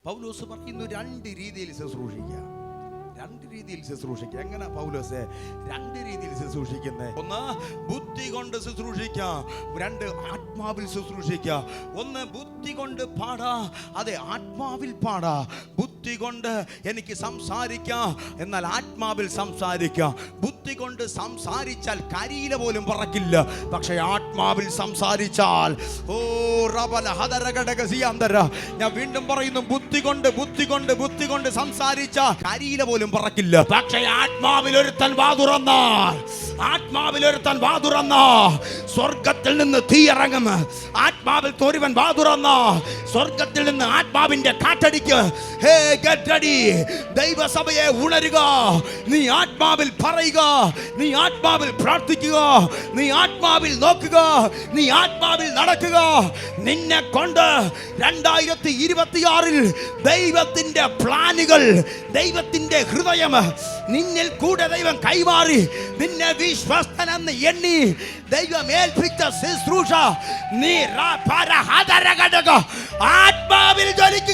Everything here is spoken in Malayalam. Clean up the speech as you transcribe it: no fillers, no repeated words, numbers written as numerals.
പൗലോസ് പറയുന്നു രണ്ട് രീതിയിൽ ശുശ്രൂഷിക്കുക. രണ്ട് രീതിയിൽ ശുശ്രൂഷിക്കുക. എങ്ങനെ പൗലോസ് രണ്ട് രീതിയിൽ ശുശ്രൂഷിക്കുന്നത്? ഒന്ന് ബുദ്ധി കൊണ്ട് ശുശ്രൂഷിക്കുക, രണ്ട് ആത്മാവിൽ ശുശ്രൂഷിക്കുക. ഒന്ന് ബുദ്ധി കൊണ്ട് പാടാ, അതെ ആത്മാവിൽ പാടാ. ബുദ്ധി കൊണ്ട് എനിക്ക് സംസാരിക്കാം, എന്നാൽ ആത്മാവിൽ സംസാരിക്കാം. ബുദ്ധി കൊണ്ട് സംസാരിച്ചാൽ കരിയില പോലും പറക്കില്ല, പക്ഷെ ആത്മാവിൽ സംസാരിച്ചാൽ ഞാൻ വീണ്ടും പറയുന്നു, ബുദ്ധി കൊണ്ട് സംസാരിച്ച കരിയില പോലും പറക്കില്ല. പക്ഷേ ആത്മാവിൽ ഒരുത്തൻ വാതുറന്ന സ്വർഗത്തിൽ നിന്ന് തീ ഇറങ്ങും. ആത്മാവിൽ ഒരുവൻ വാതുറന്ന സ്വർഗത്തിൽ നിന്ന് ആത്മാവിന്റെ കാറ്റടിക്ക്. ഹേ ഗെറ്റ് റെഡി. ദൈവസഭയെ ഉണരുക. നീ ആത്മാവിൽ പറയുക, നീ ആത്മാവിൽ പ്രാർത്ഥിക്കുക, നീ ആത്മാവിൽ നോക്കുക, നീ ആത്മാവിൽ നടക്കുക. നിന്നെ കൊണ്ട് 2026 ദൈവത്തിന്റെ പ്ലാനുകൾ, ദൈവത്തിന്റെ ഹൃദയം നിന്നിൽ കൂടെ ദൈവം കൈമാറി നിന്നെ വിശ്വസ്തനെന്ന് എണ്ണി ദൈവം ഏൽപ്പിച്ച ശുശ്രൂഷ നീ ആത്മാവിൽ ജ്വലിക്കുക.